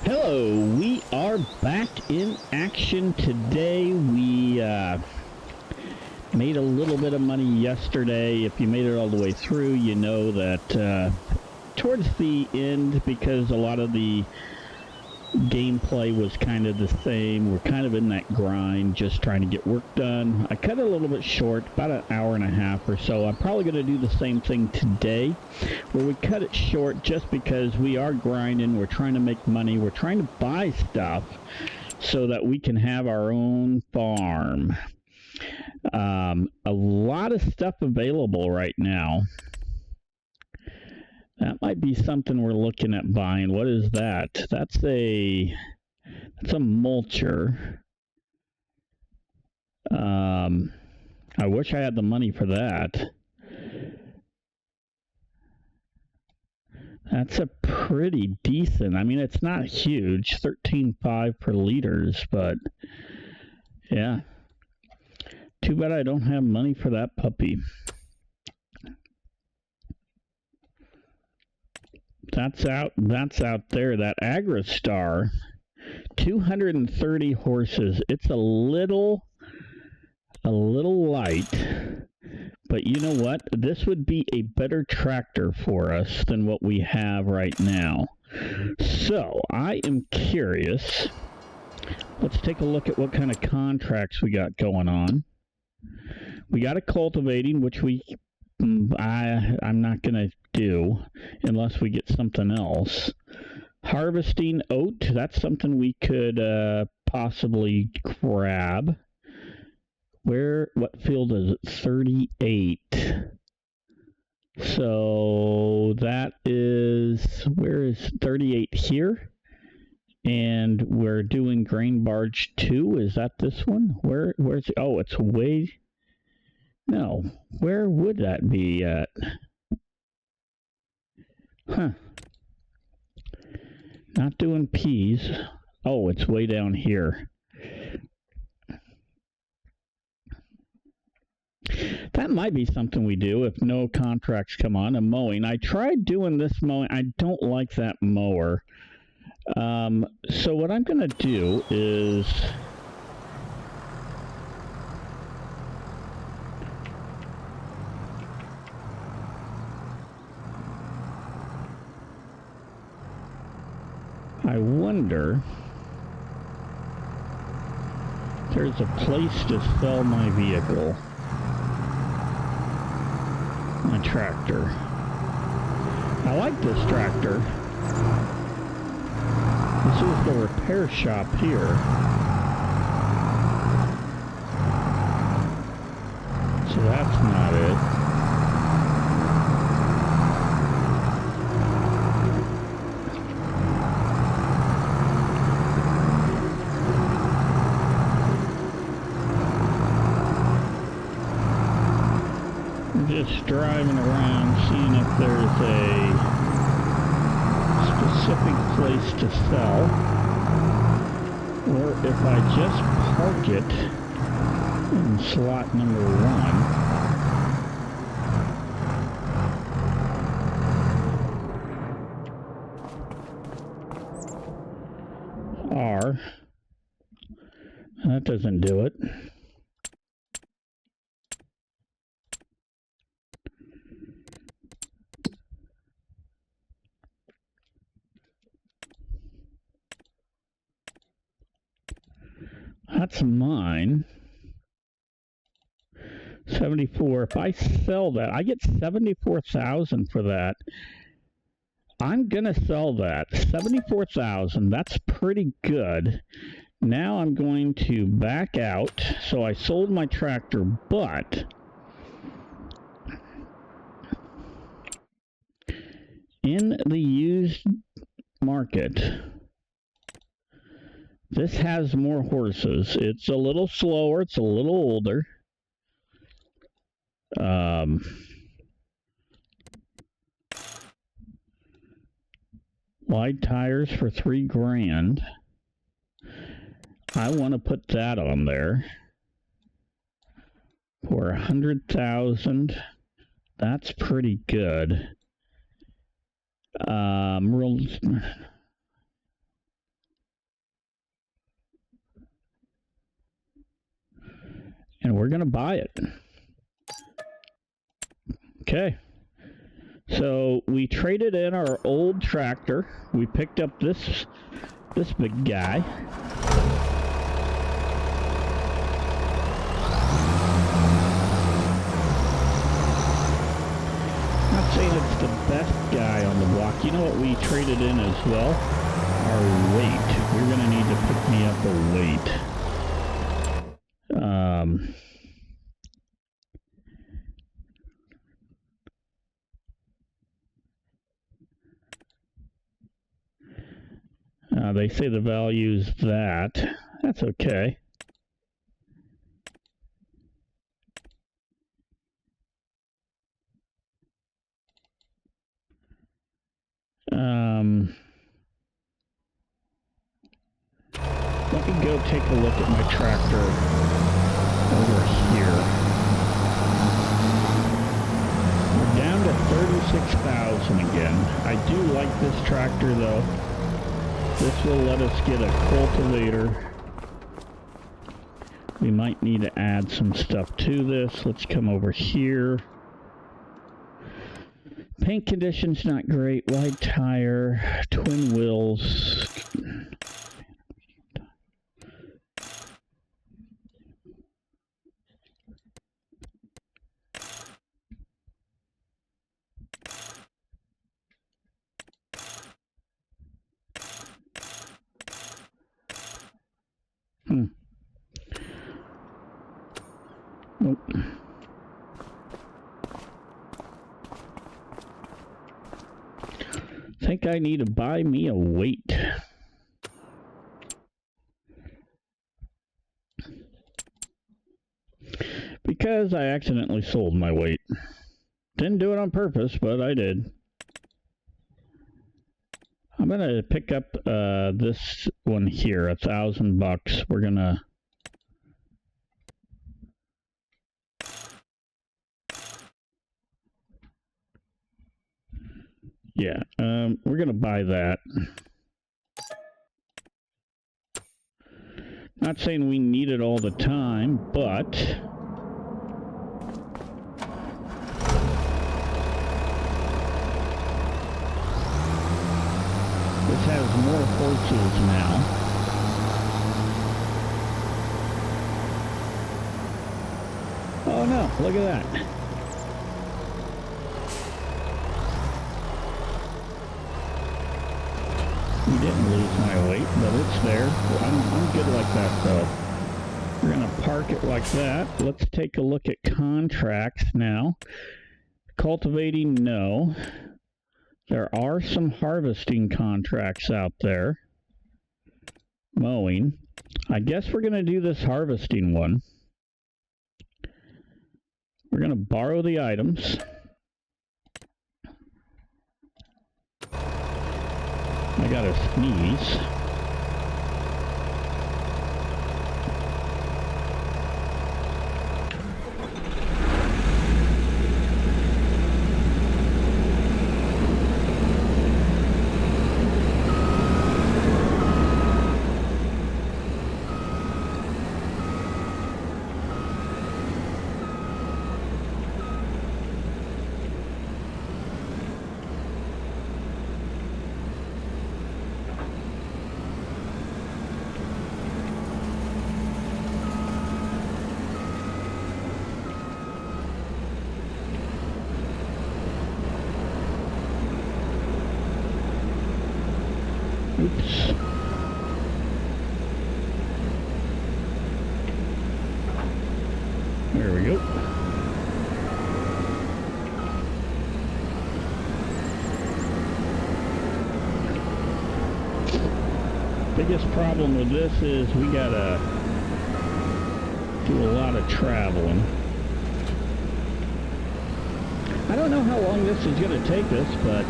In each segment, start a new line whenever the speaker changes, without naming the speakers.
Hello, we are back in action today. We made a little bit of money yesterday. If you made it all the way through, you know that towards the end, because a lot of the gameplay was kind of the same, we're kind of in that grind, just trying to get work done. I cut it a little bit short, about an hour and a half or so. I'm probably going to do the same thing today, where we cut it short just because we are grinding, we're trying to make money, we're trying to buy stuff so that we can have our own farm. A lot of stuff available right now. That might be something we're looking at buying. What is that? That's a mulcher. I wish I had the money for that. That's a pretty decent. I mean, it's not huge, 13.5 per liters, but yeah. Too bad I don't have money for that puppy. That's out there. That Agristar, 230 horses. It's a little light, but you know what? This would be a better tractor for us than what we have right now. So I am curious. Let's take a look at what kind of contracts we got going on. We got a cultivating, which I'm not going to do unless we get something else. Harvesting oat, that's something we could possibly grab. What field is it? 38. So that is, where is 38 here? And we're doing grain barge 2. Is that this one? Where's it? Oh, it's way, no, where would that be at? Huh. Not doing peas. Oh, it's way down here. That might be something we do if no contracts come on. A mowing. I tried doing this mowing. I don't like that mower. So what I'm going to do is... I wonder if there's a place to sell my vehicle. My tractor. I like this tractor. This is the repair shop here. So that's not it. Just driving around, seeing if there's a specific place to sell, or if I just park it in slot number 1. Or, that doesn't do it. That's mine. 74. If I sell that, I get 74,000 for that. I'm gonna sell that. 74,000. That's pretty good. Now I'm going to back out. So I sold my tractor, but in the used market, this has more horses. It's a little slower. It's a little older. Wide tires for $3,000. I want to put that on there for 100,000. That's pretty good. we're going to buy it. Okay. So we traded in our old tractor. We picked up this big guy. Not saying it's the best guy on the block. You know what we traded in as well? Our weight. We're going to need to pick me up a weight. They say the value's that. That's okay. Let me go take a look at my tractor over here. We're down to 36,000 again. I do like this tractor though. This will let us get a cultivator. We might need to add some stuff to this. Let's come over here. Paint condition's not great. Wide tire, twin wheels. Nope. I think I need to buy me a weight. Because I accidentally sold my weight. Didn't do it on purpose, but I did. I'm gonna pick up this one here, $1,000. We're gonna we're gonna buy that. Not saying we need it all the time, but this has more horses now. Oh no, look at that. We didn't lose my weight, but it's there. I'm good like that though. We're gonna park it like that. Let's take a look at contracts now. Cultivating, no. There are some harvesting contracts out there. Mowing. I guess we're gonna do this harvesting one. We're gonna borrow the items. I gotta sneeze. Oops. There we go. Biggest problem with this is we gotta do a lot of traveling. I don't know how long this is gonna take us, but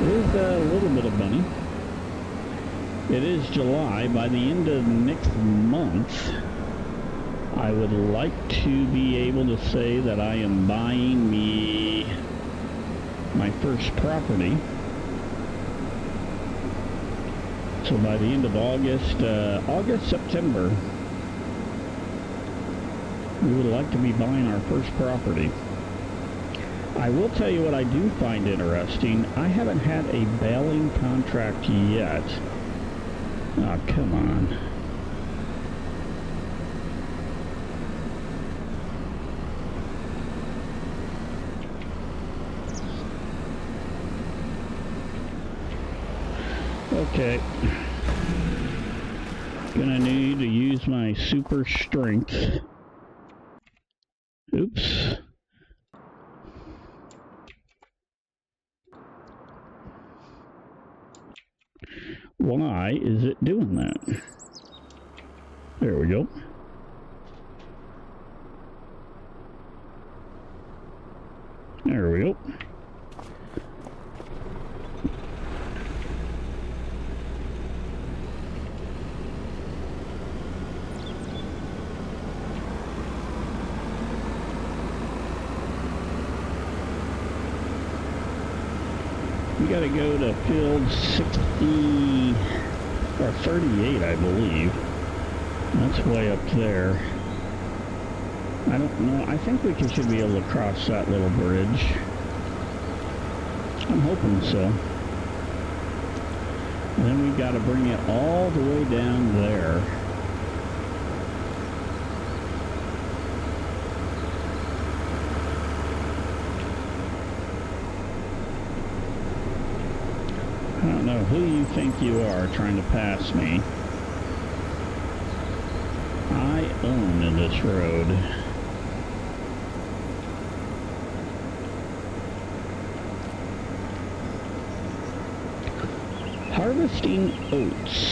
it is a little bit of money. It is July. By the end of next month, I would like to be able to say that I am buying me my first property. So by the end of August, September, We would like to be buying our first property. I will tell you what I do find interesting. I haven't had a baling contract yet. Oh, come on. Okay. Gonna need to use my super strength. Oops. Why is it doing that? There we go. There we go. We gotta go to field 60 or 38, I believe. That's way up there. I don't know. I think we should be able to cross that little bridge. I'm hoping so. And then we gotta bring it all the way down there. I don't know who you think you are trying to pass me. I own this road. Harvesting oats.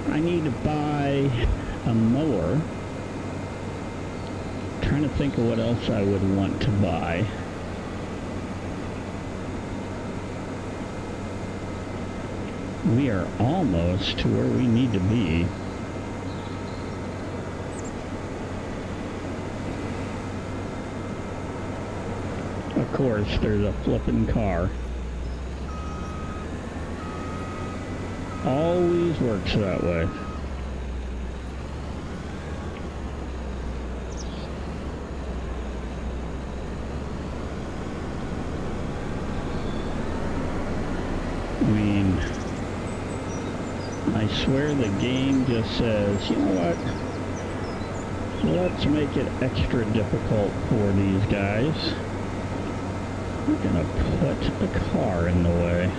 I need to buy a mower. I'm trying to think of what else I would want to buy. We are almost to where we need to be. Of course, there's a flipping car. Always works that way. I mean, I swear the game just says, you know what? Let's make it extra difficult for these guys. We're gonna put a car in the way.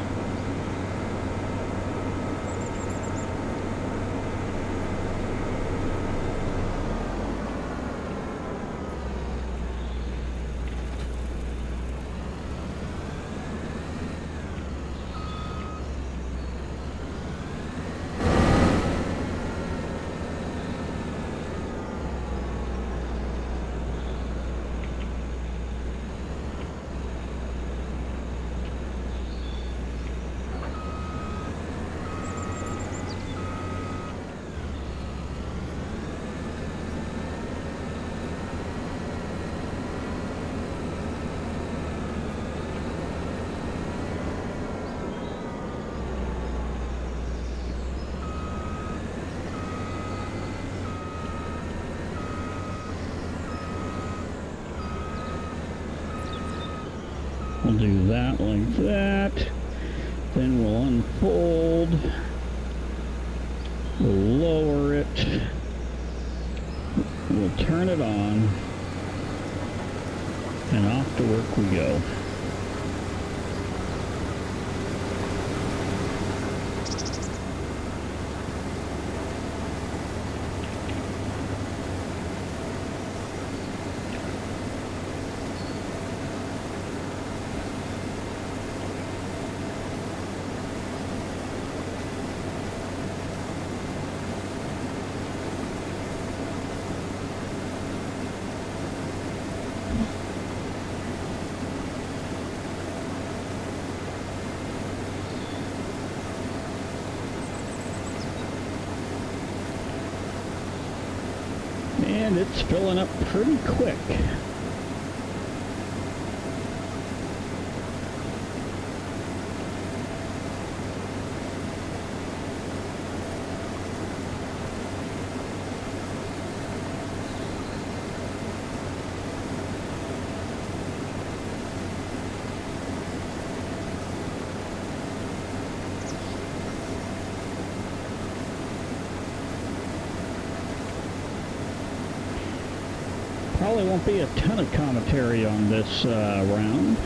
We'll do that like that. Then we'll unfold. We'll lower it. We'll turn it on. And off to work we go. And it's filling up pretty quick. Probably won't be a ton of commentary on this round.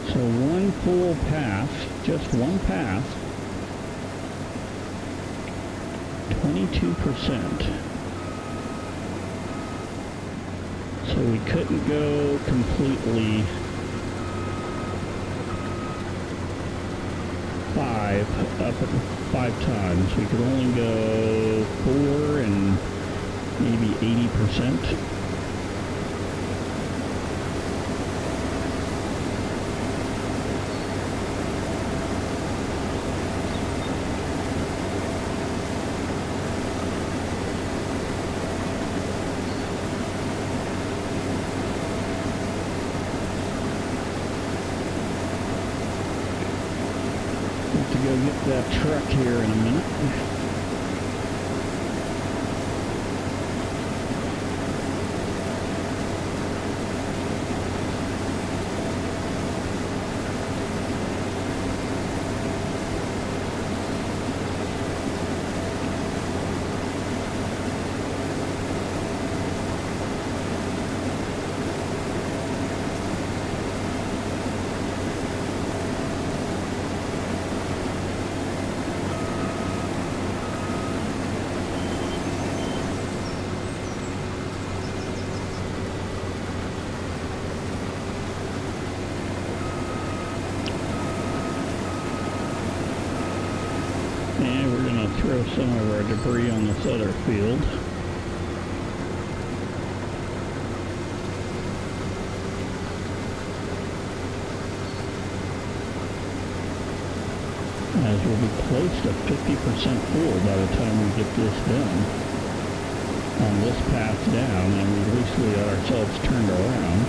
So one full pass, just one pass, 22%. So we couldn't go completely 5 times. We could only go 4 and maybe 80%. Go get that truck here in a minute. Throw some of our debris on this other field. As we'll be close to 50% full by the time we get this done on this path down, and at least we got ourselves turned around.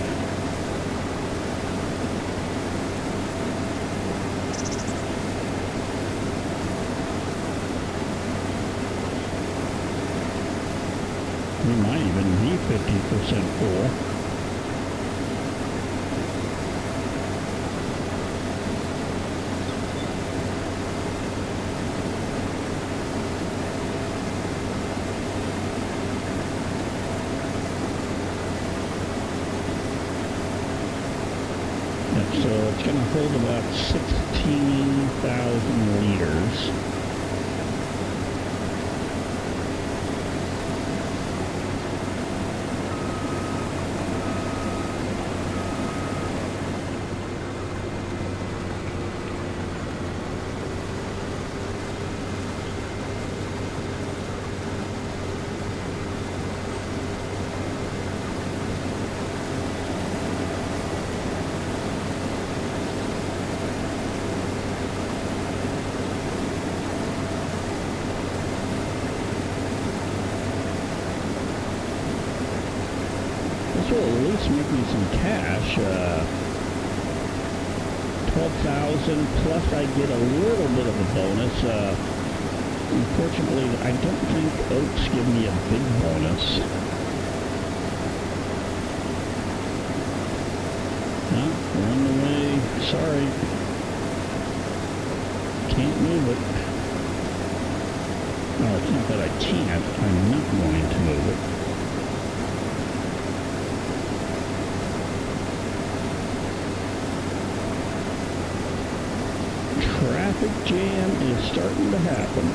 We might even be 50% full. And so it's going to hold about 16,000 liters. This will at least make me some cash. 12,000 plus I get a little bit of a bonus. Unfortunately, I don't think oats give me a big bonus. No, we're on the way. Sorry. Can't move it. No, it's not that I can't. I'm not going to move it. Traffic jam is starting to happen.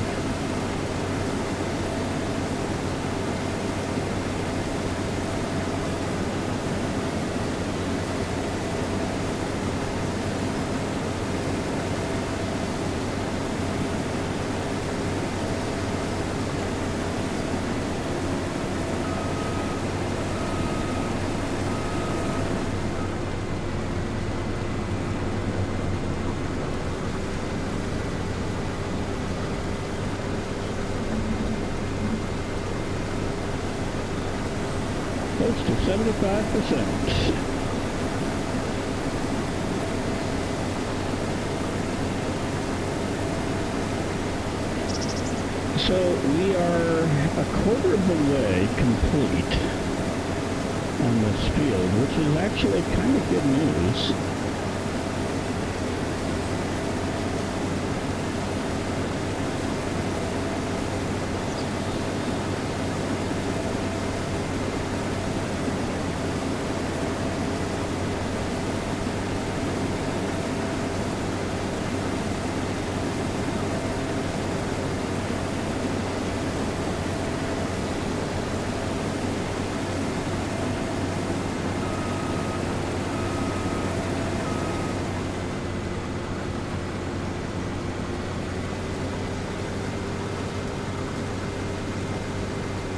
close to 75%. So we are a quarter of the way complete on this field, which is actually kind of good news.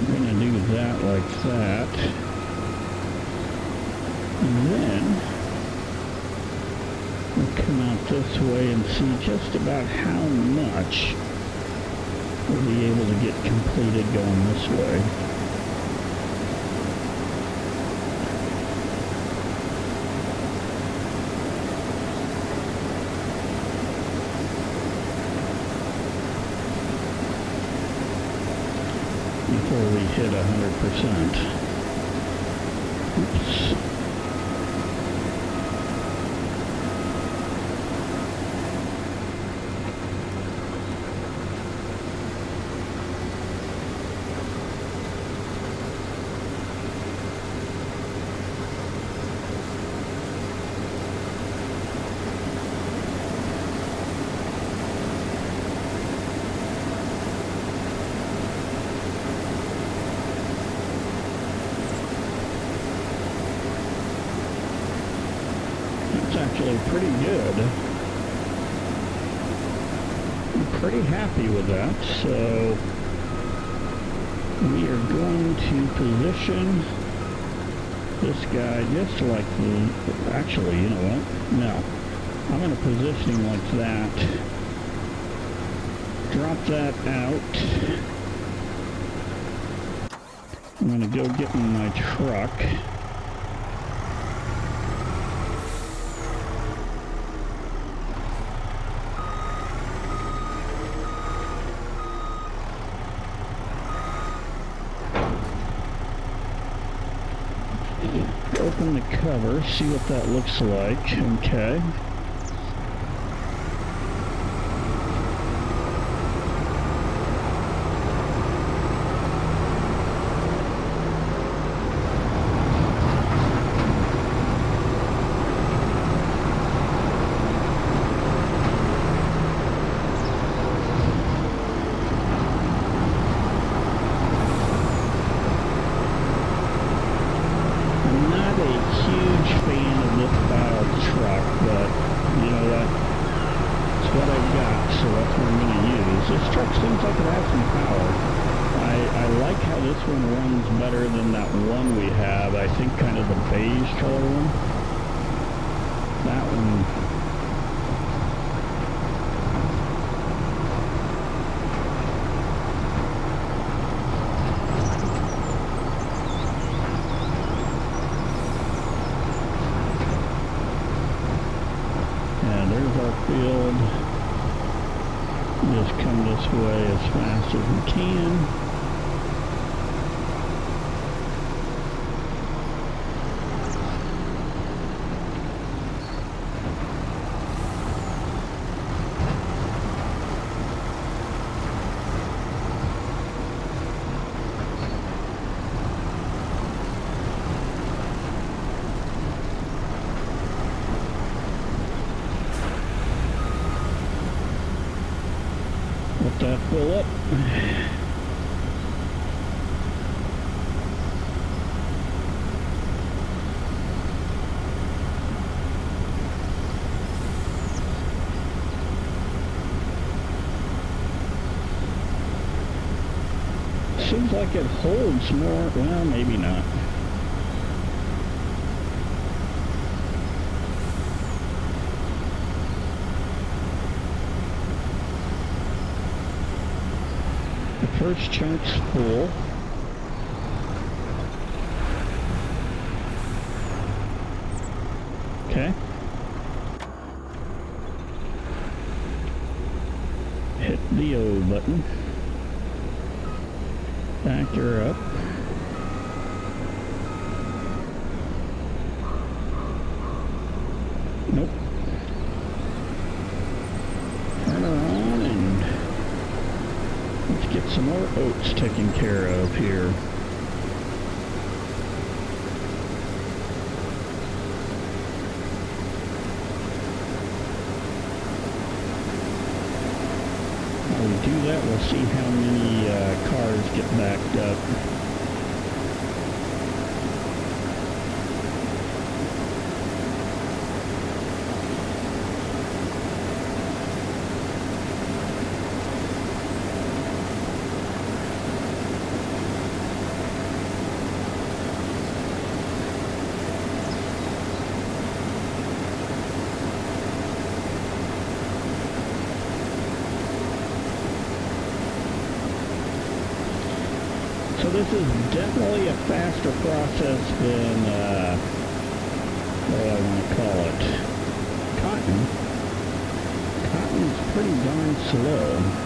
I'm going to do that like that. And then we'll come out this way and see just about how much we'll be able to get completed going this way. Before we hit 100%. Oops. Actually pretty good. I'm pretty happy with that. So we are going to position this guy just like the, actually, you know what? No. I'm going to position him like that. Drop that out. I'm going to go get in my truck. Open the cover, see what that looks like. Okay. This truck seems like it has some power. I like how this one runs better than that one we have. I think kind of the beige color one. That one. Yeah, there's our field. Just come this way as fast as we can. Let that fill up. Seems like it holds more, well, maybe not. First chunk's full. the O button. Back her up. Nope. Turn her on and let's get some more oats taken care of here. While we do that, we'll see how many cars get backed up. So this is definitely a faster process than, what do I want to call it? Cotton. Cotton's pretty darn slow.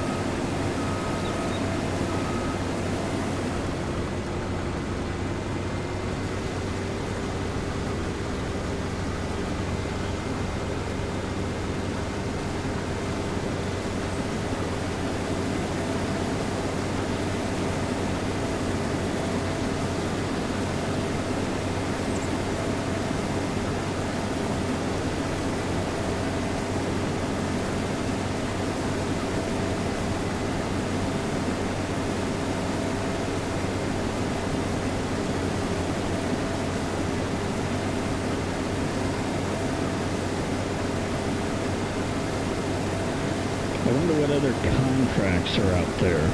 I wonder what other contracts are out there.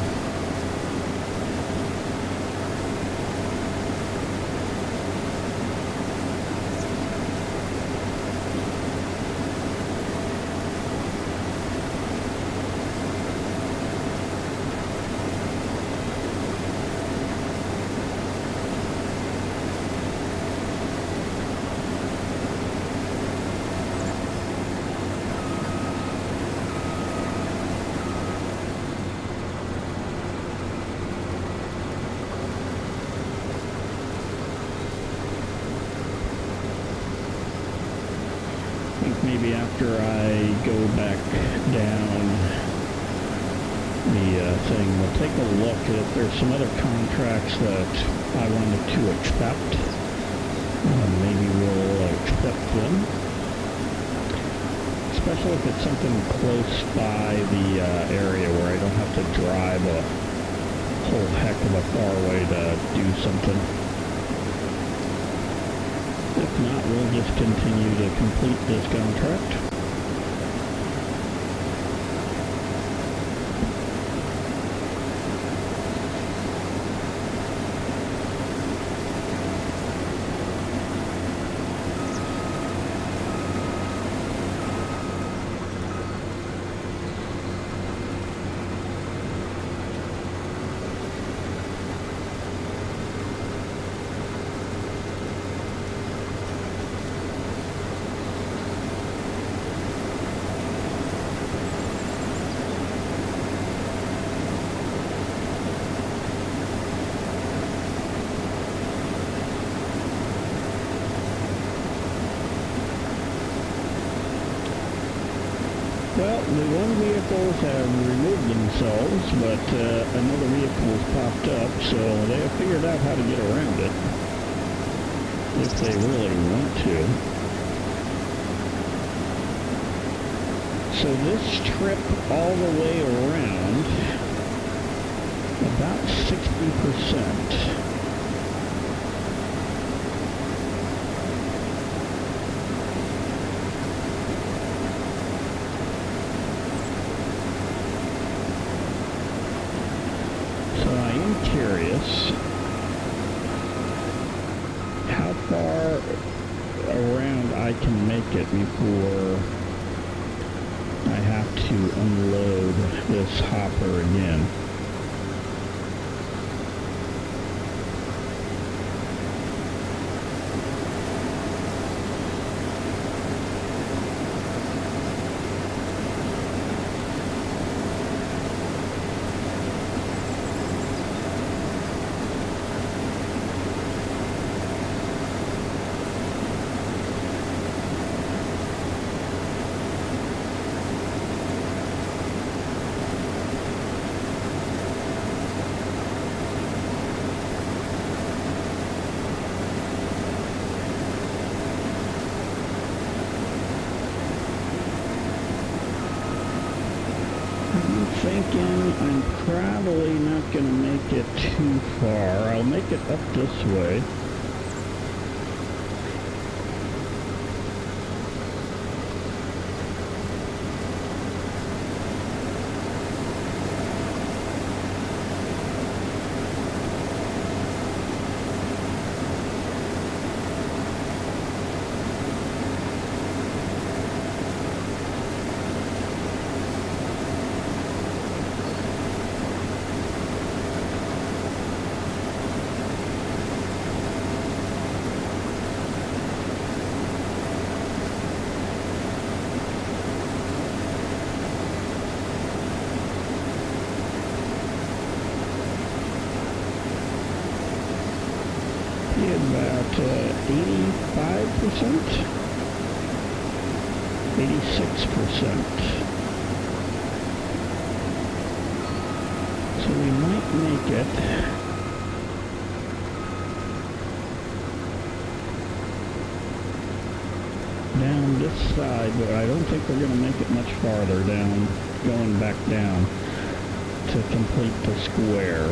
Maybe after I go back down the thing, we'll take a look if there's some other contracts that I wanted to accept. Maybe we'll accept them. Especially if it's something close by the area where I don't have to drive a whole heck of a far way to do something. If not, we'll just continue to complete this contract. Well, the one vehicles have removed themselves, but another vehicle has popped up, so they have figured out how to get around it, if they really want to. So this trip all the way around, about 60%. Curious how far around I can make it before I have to unload this hopper again. thinking I'm probably not going to make it too far. I'll make it up this way. About 85%, 86%. So we might make it. Down this side, but I don't think we're going to make it much farther down, going back down to complete the square.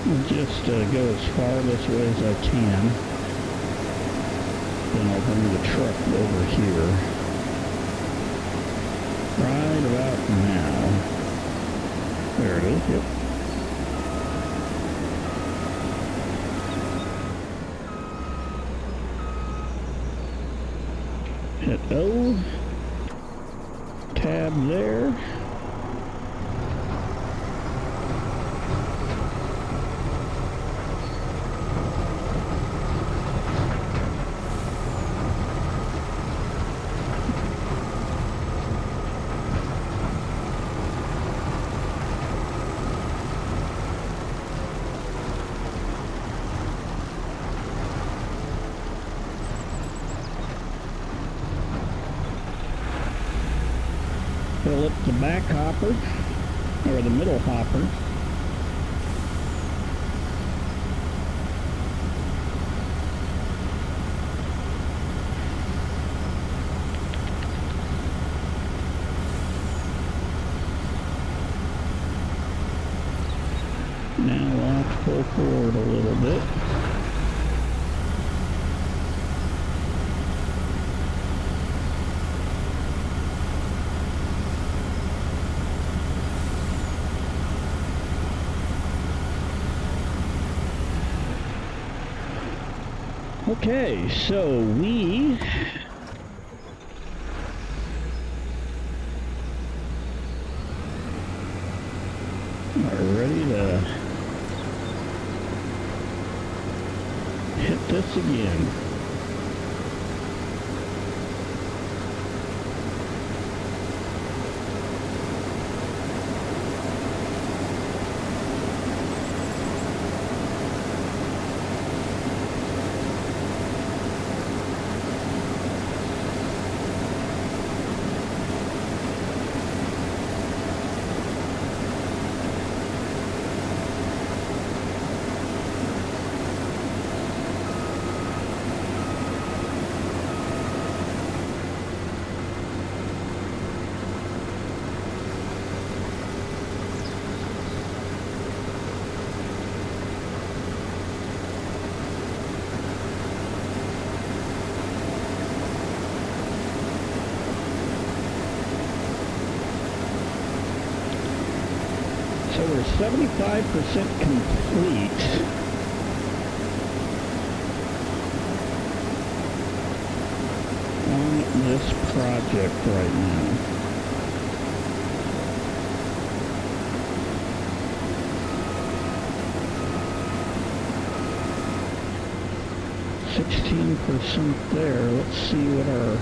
I'll just go as far this way as I can. Then I'll bring the truck over here. Right about now. There it is, yep. Hit O. Tab there. Fill up the back hopper, or the middle hopper. Now we'll have to pull forward a little bit. Okay, so we are ready to hit this again. So we're 75% complete. On this project right now. 50% there. Let's see what our...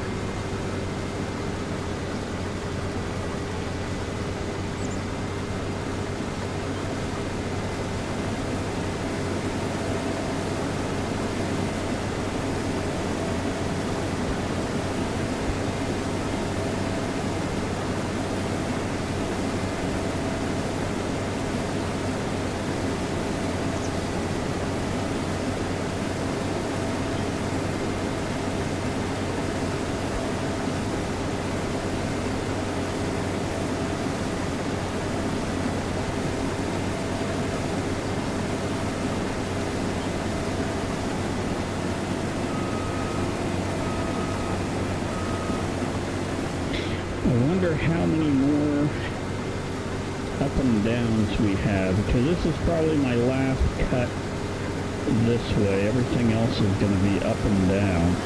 I wonder how many more up and downs we have, because this is probably my last cut this way. Everything else is going to be up and down.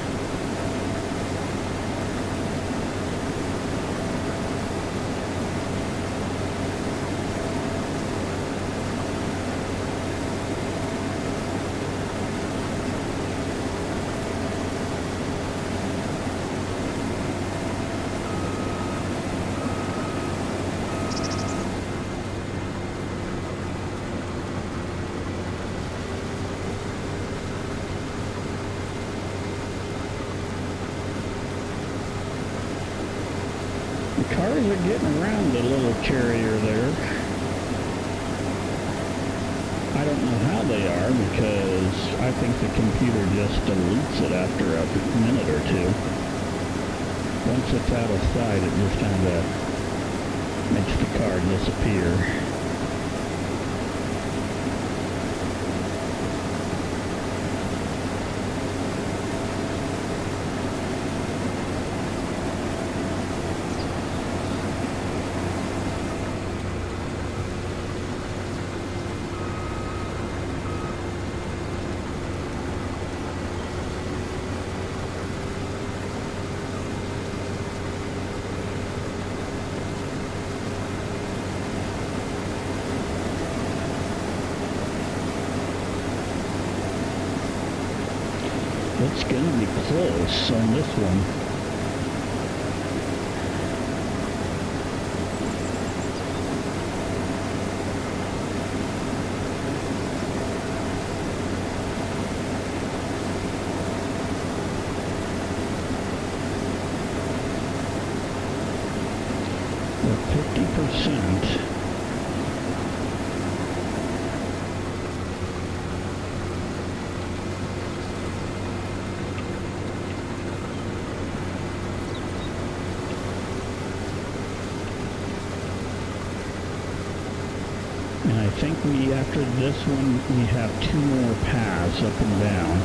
The cars are getting around the little carrier there. I don't know how they are, because I think the computer just deletes it after a minute or two. Once it's out of sight, it just kind of makes the car disappear. It's going to be close on this one. We're 50%. And I think after this one, we have 2 more paths up and down.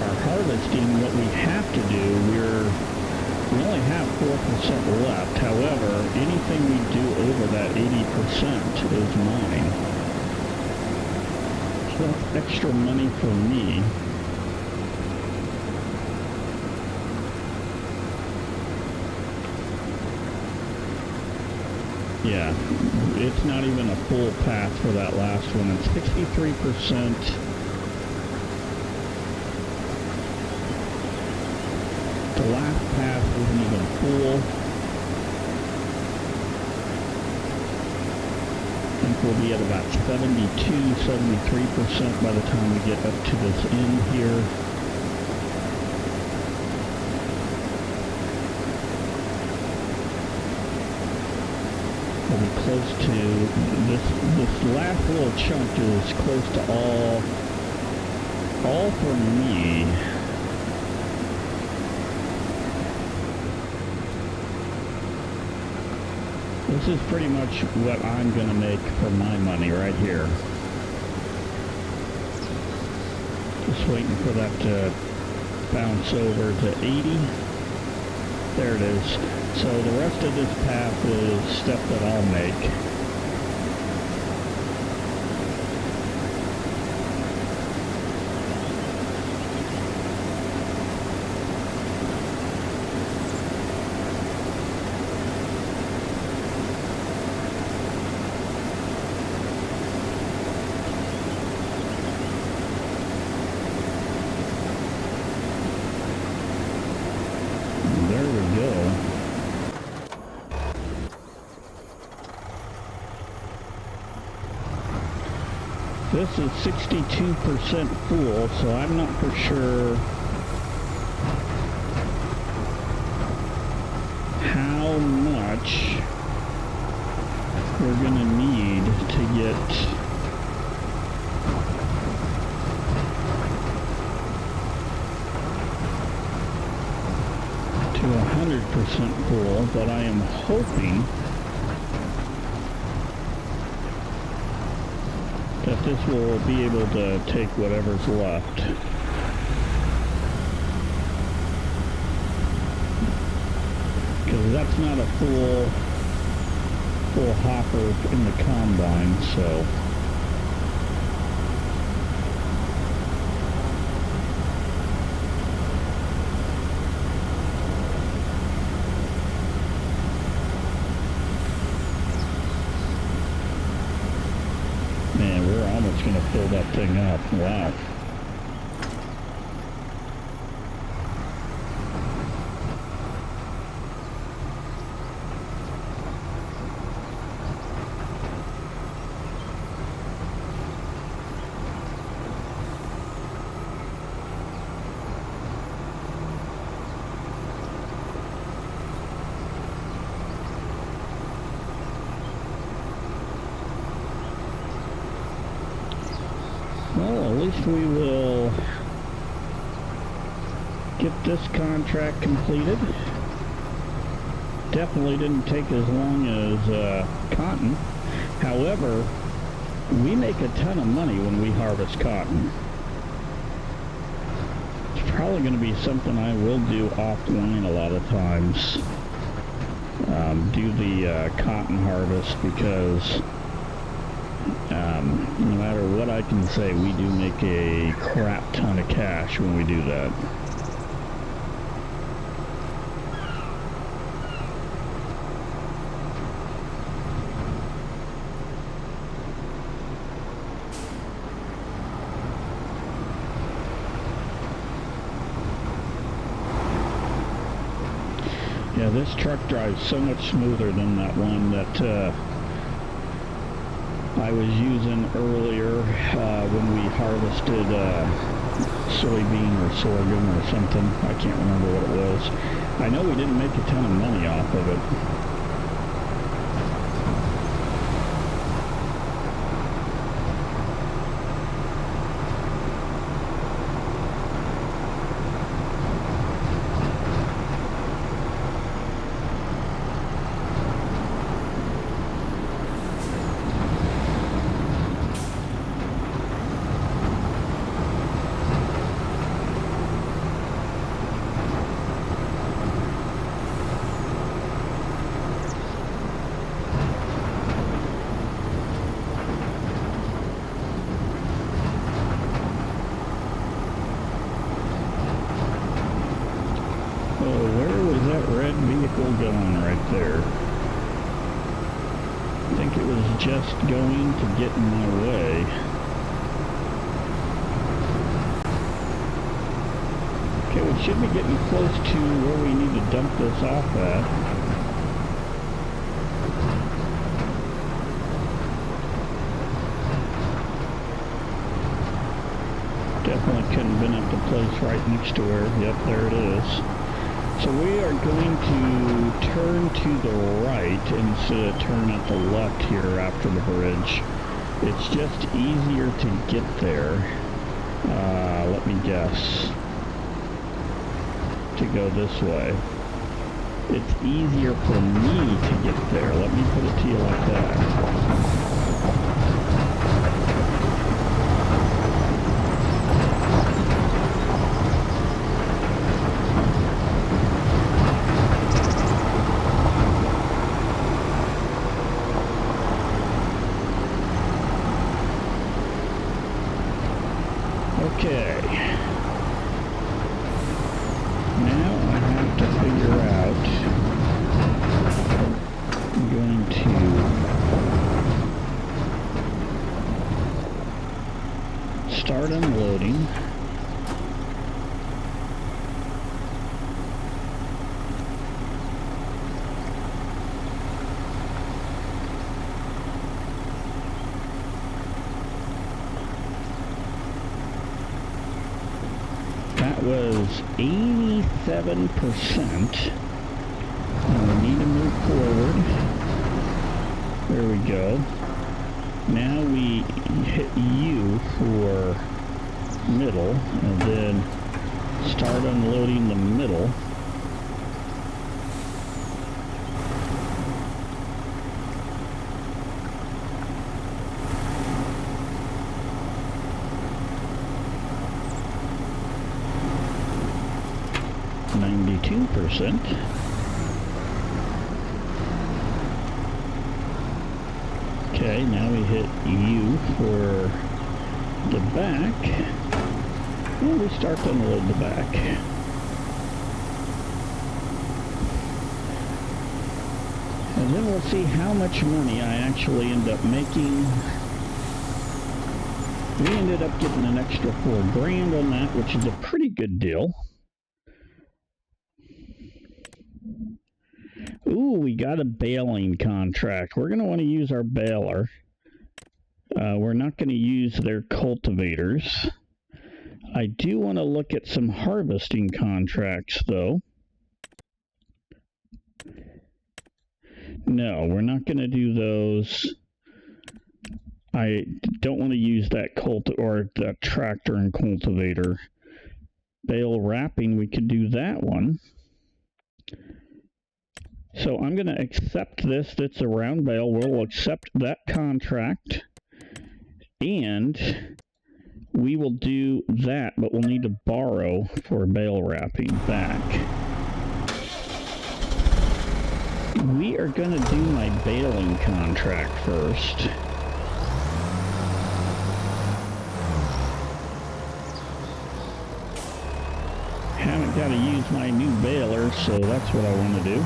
Our harvesting, what we have to do, we only have 4% left. However, anything we do over that 80% is mine. So that's extra money for me. Yeah, it's not even a full path for that last one. It's 63%. The last path isn't even full. I think we'll be at about 73% by the time we get up to this end here. We'll be close to this last little chunk is close to all for me. This is pretty much what I'm going to make for my money right here. Just waiting for that to bounce over to 80. There it is. So the rest of this path is stuff that I'll make. we go. This is 62% full, so I'm not for sure how much we're gonna need to get to 100% full, but I am hoping that this will be able to take whatever's left. Because that's not a full hopper in the combine, so man, we're almost going to fill that thing up. Wow. Well, at least we will get this contract completed. Definitely didn't take as long as cotton. However, we make a ton of money when we harvest cotton. It's probably going to be something I will do offline a lot of times. Do the cotton harvest, because no matter what I can say, we do make a crap ton of cash when we do that. Yeah, this truck drives so much smoother than that one that I was using earlier when we harvested soybean or sorghum or something. I can't remember what it was. I know we didn't make a ton of money off of it. Going right there. I think it was just going to get in my way. Okay, we should be getting close to where we need to dump this off at. Definitely couldn't have been at the place right next to her. Yep, there it is. So we are going to turn to the right instead of turn at the left here after the bridge. It's just easier to get there. Let me guess. To go this way. It's easier for me to get there. Let me put it to you like that. Okay, now I have to figure out, I'm going to start unloading. is 87%. And we need to move forward. There we go. Now we hit U for middle, and then start unloading the middle. %. Okay, now we hit U for the back, and we start to unload the back. And then we'll see how much money I actually end up making. We ended up getting an extra $4 grand on that, which is a pretty good deal. Ooh, we got a baling contract. We're going to want to use our baler. We're not going to use their cultivators. I do want to look at some harvesting contracts, though. No, we're not going to do those. I don't want to use that that tractor and cultivator. Bale wrapping, we could do that one. So I'm going to accept this. That's a round bale. We'll accept that contract. And we will do that, but we'll need to borrow for bale wrapping back. We are going to do my baling contract first. Haven't got to use my new baler, so that's what I want to do.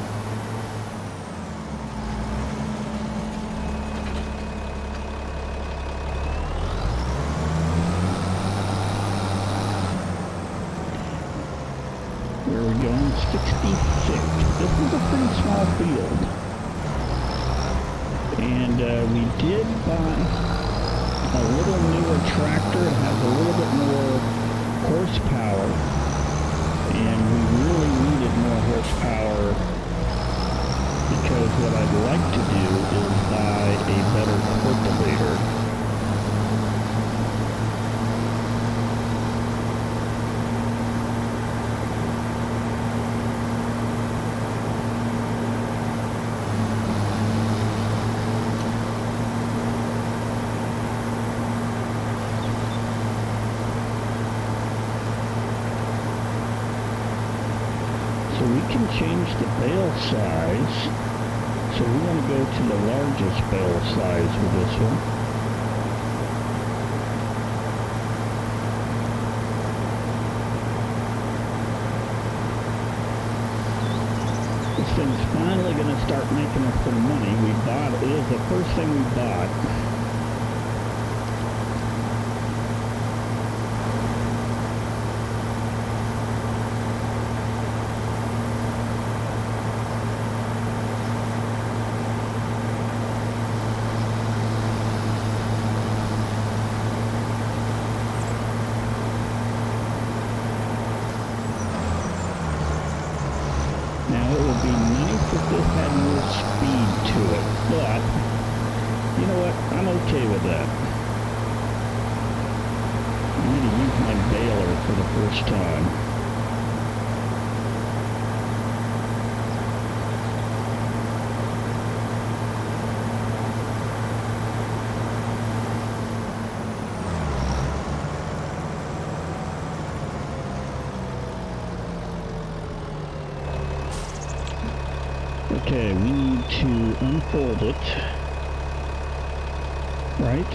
Where are we going? 66. This is a pretty small field. And we did buy a little newer tractor. It has a little bit more horsepower. And we really needed more horsepower because what I'd like to do is buy a better cultivator. So we can change the bale size. So we want to go to the largest bale size with this one. This thing's finally going to start making us some money. It was the first thing we bought. Now, it would be nice if this had more speed to it, but, you know what, I'm okay with that. I'm going to use my baler for the first time. Okay, we need to unfold it, right?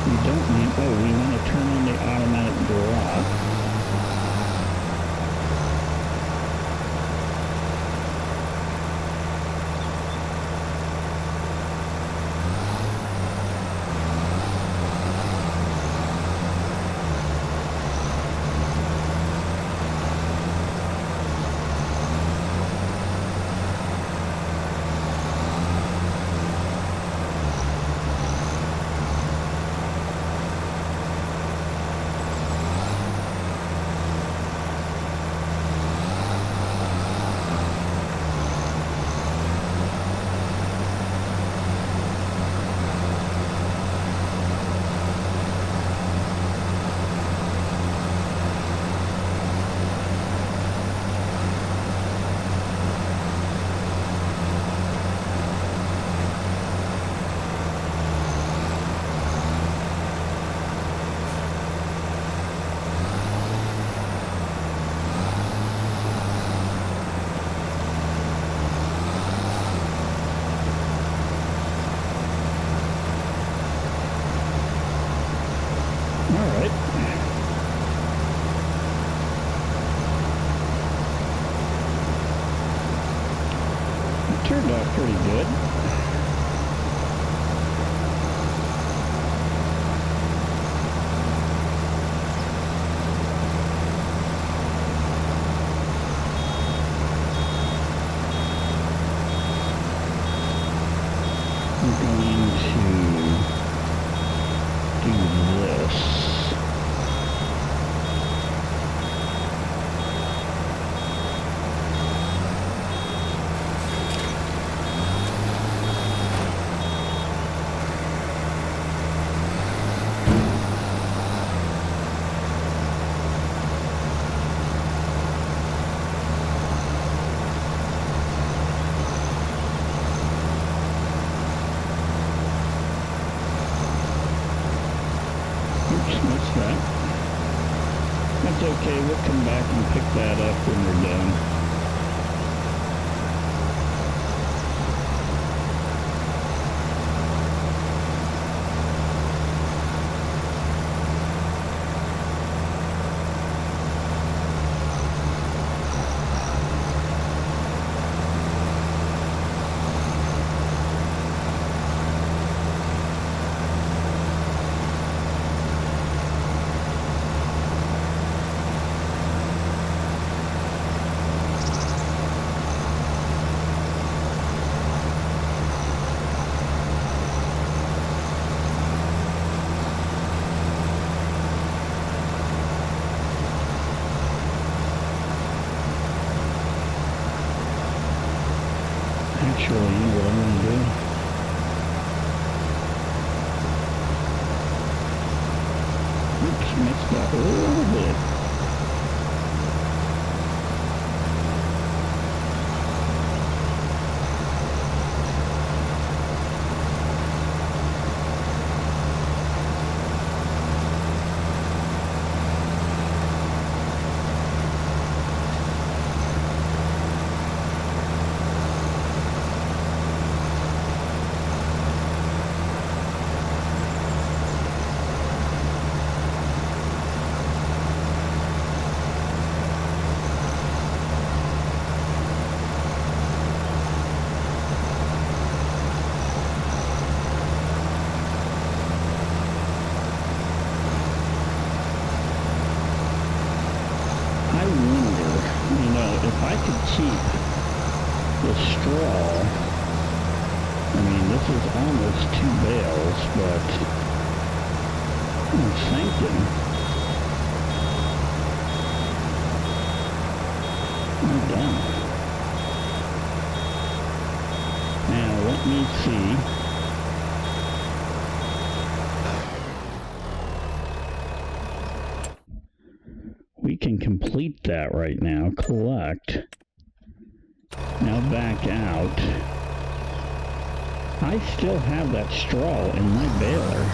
We don't need, we want to turn on the automatic drop. It's okay, we'll come back and pick that up when we're done. Actually, you know what I'm going to do? Oops, messed up a little bit. If I could keep the straw, I mean, this is almost 2 bales, but I'm thinking I'm done. Now, let me see. We can complete that right now. Collect. Now back out. I still have that straw in my baler.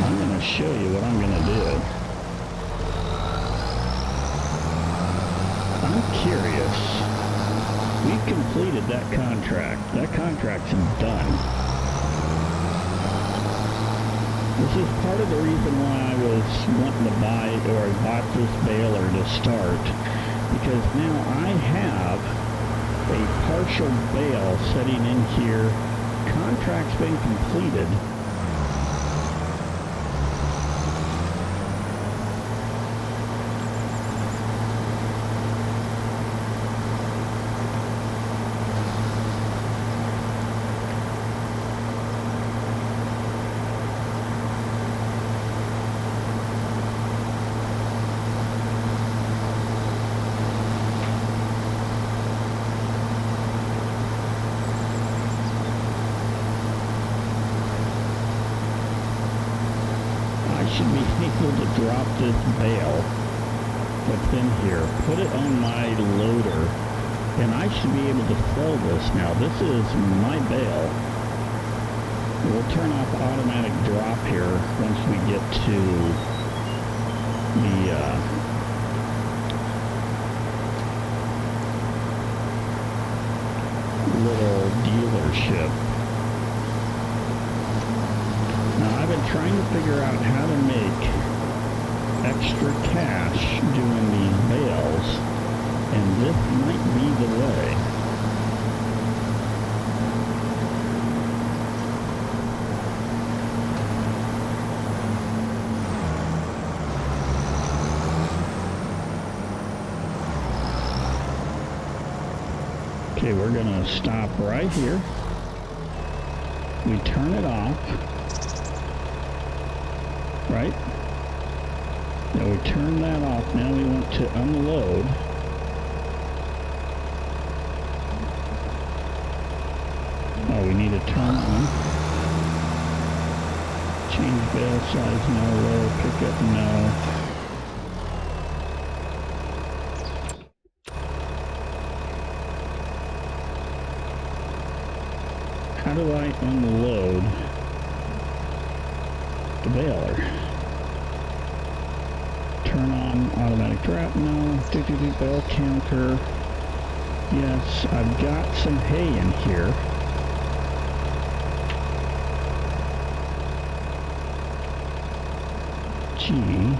I'm going to show you what I'm going to do. I'm curious. We've completed that contract. That contract's done. This is part of the reason why I was wanting to buy, or I bought this baler to start, because now I have a partial bale sitting in here. Contract's been completed. Should be able to drop this bale that's in here, put it on my loader, and I should be able to sell this now. This is my bale. We'll turn off automatic drop here once we get to the little dealership. Now, I've been trying to figure out how to make extra cash doing these bales, and this might be the way. Okay, we're gonna stop right here. We turn it off. Right? Now we turn that off. Now we want to unload. Oh, we need to turn on. Change bale size, no. Lower pickup, no. How do I unload the baler? Turn on automatic drop. No. Bell counter. Yes, I've got some hay in here. Gee.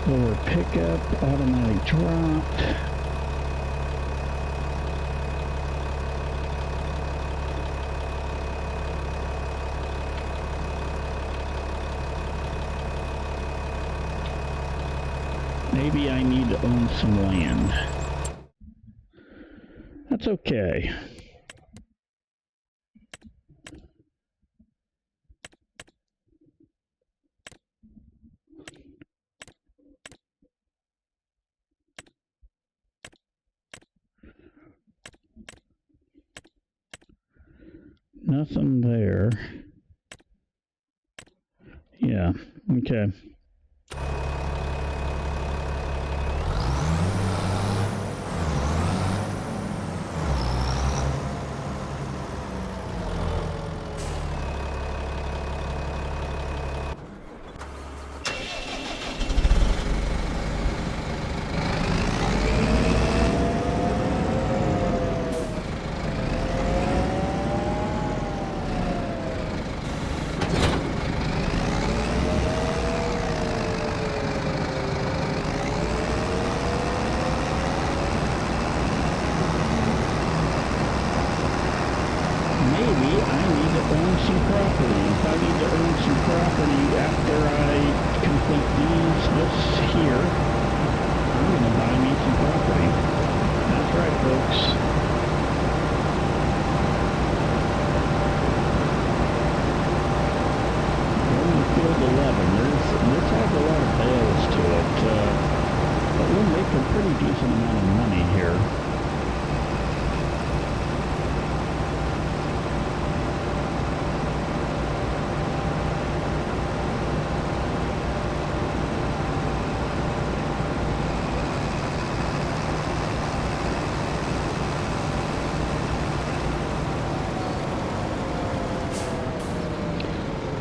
Lower pickup, automatic drop. Maybe I need to own some land. That's okay. Nothing there. Yeah, okay.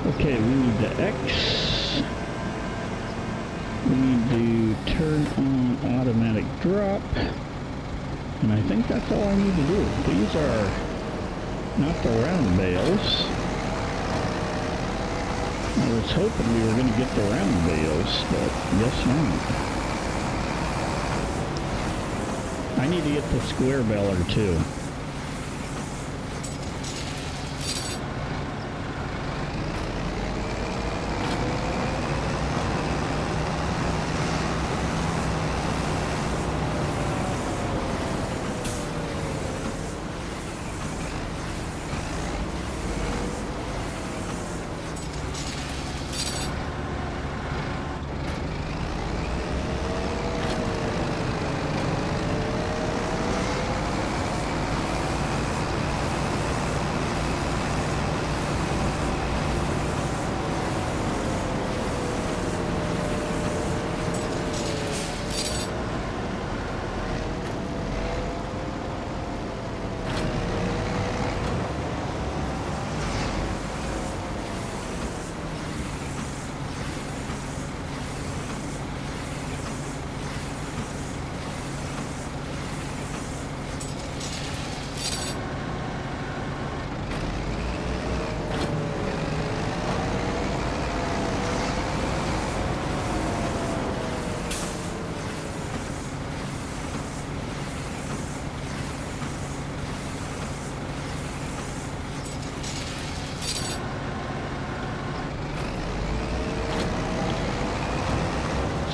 Okay, we need the X. We need to turn on automatic drop. And I think that's all I need to do. These are not the round bales. I was hoping we were going to get the round bales, but guess not. I need to get the square baler too.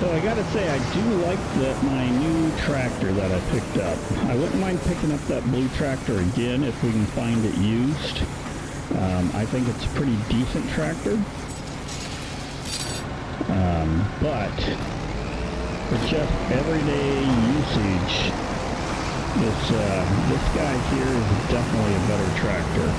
So I gotta say, I do like my new tractor that I picked up. I wouldn't mind picking up that blue tractor again if we can find it used. I think it's a pretty decent tractor. But for just everyday usage, this guy here is definitely a better tractor.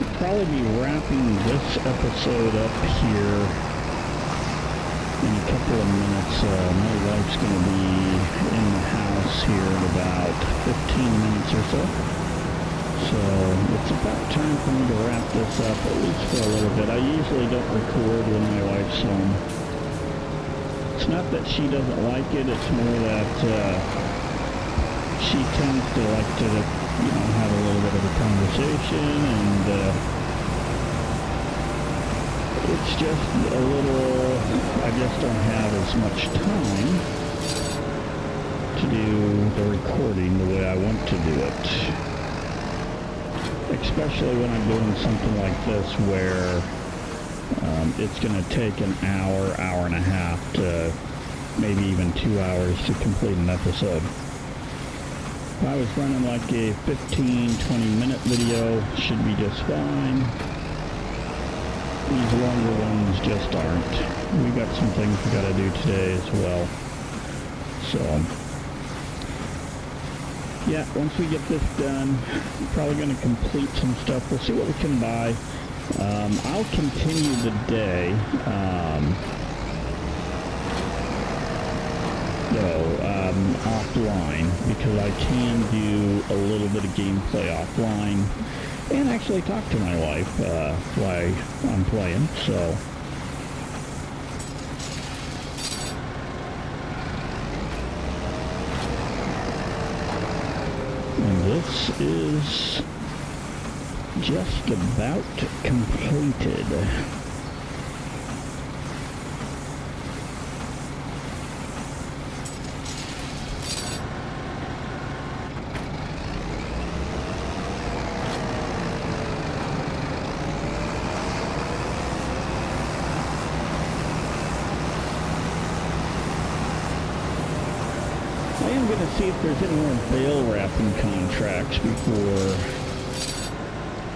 Probably be wrapping this episode up here in a couple of minutes. My wife's going to be in the house here in about 15 minutes or so. So it's about time for me to wrap this up, at least for a little bit. I usually don't record when my wife's home. It's not that she doesn't like it, it's more that she tends to like to, have a little bit of a conversation, and it's just a little, I just don't have as much time to do the recording the way I want to do it. Especially when I'm doing something like this where it's going to take an hour, hour and a half to maybe even 2 hours to complete an episode. If I was running like a 15-20 minute video, should be just fine. These longer ones just aren't. We got some things we got to do today as well. So, yeah, once we get this done, I'm probably going to complete some stuff. We'll see what we can buy. I'll continue the day. Offline, because I can do a little bit of gameplay offline and actually talk to my wife while I'm playing. So and this is just about completed. I am going to see if there's any more bale wrapping contracts before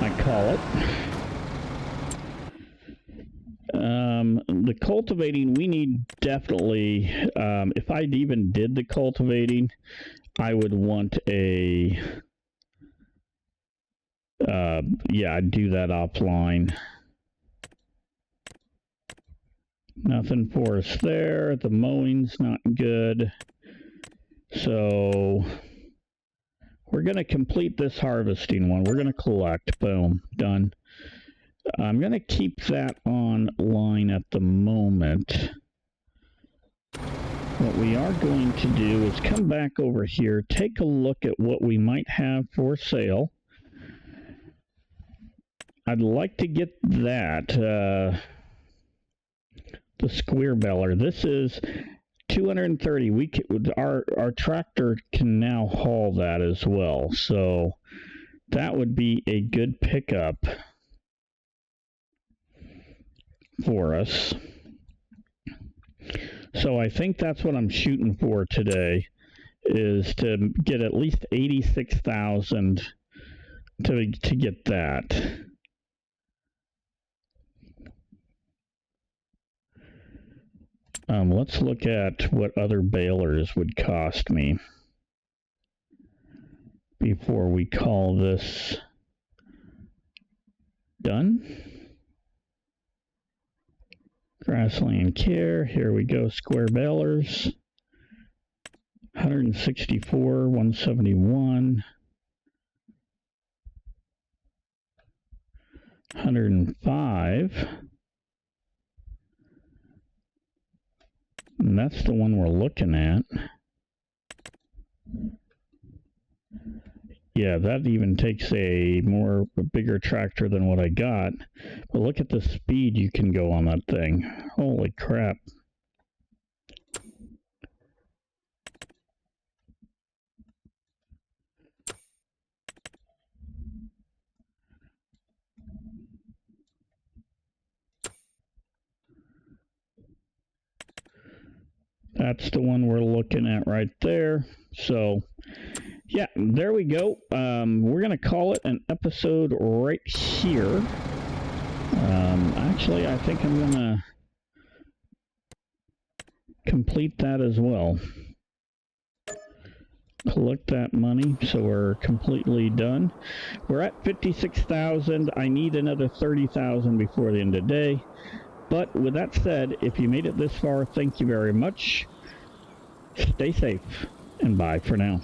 I call it. The cultivating, we need definitely, if I even did the cultivating, I would want a, yeah, I'd do that offline. Nothing for us there. The mowing's not good. So we're going to complete this harvesting one. We're going to collect. Boom. Done. I'm going to keep that online at the moment. What we are going to do is come back over here, take a look at what we might have for sale. I'd like to get that, the square baler. This is 230. We could, our tractor can now haul that as well, so that would be a good pickup for us. So I think that's what I'm shooting for today, is to get at least 86,000 to get that. Let's look at what other balers would cost me before we call this done. Grassland care, here we go, square balers, 164, 171, 105, and that's the one we're looking at. Yeah, that even takes a bigger tractor than what I got. But look at the speed you can go on that thing. Holy crap. That's the one we're looking at right there. So, yeah, there we go. We're going to call it an episode right here. Actually, I think I'm going to complete that as well. collect that money, so we're completely done. We're at 56,000. I need another 30,000 before the end of the day. But with that said, if you made it this far, thank you very much. Stay safe, and bye for now.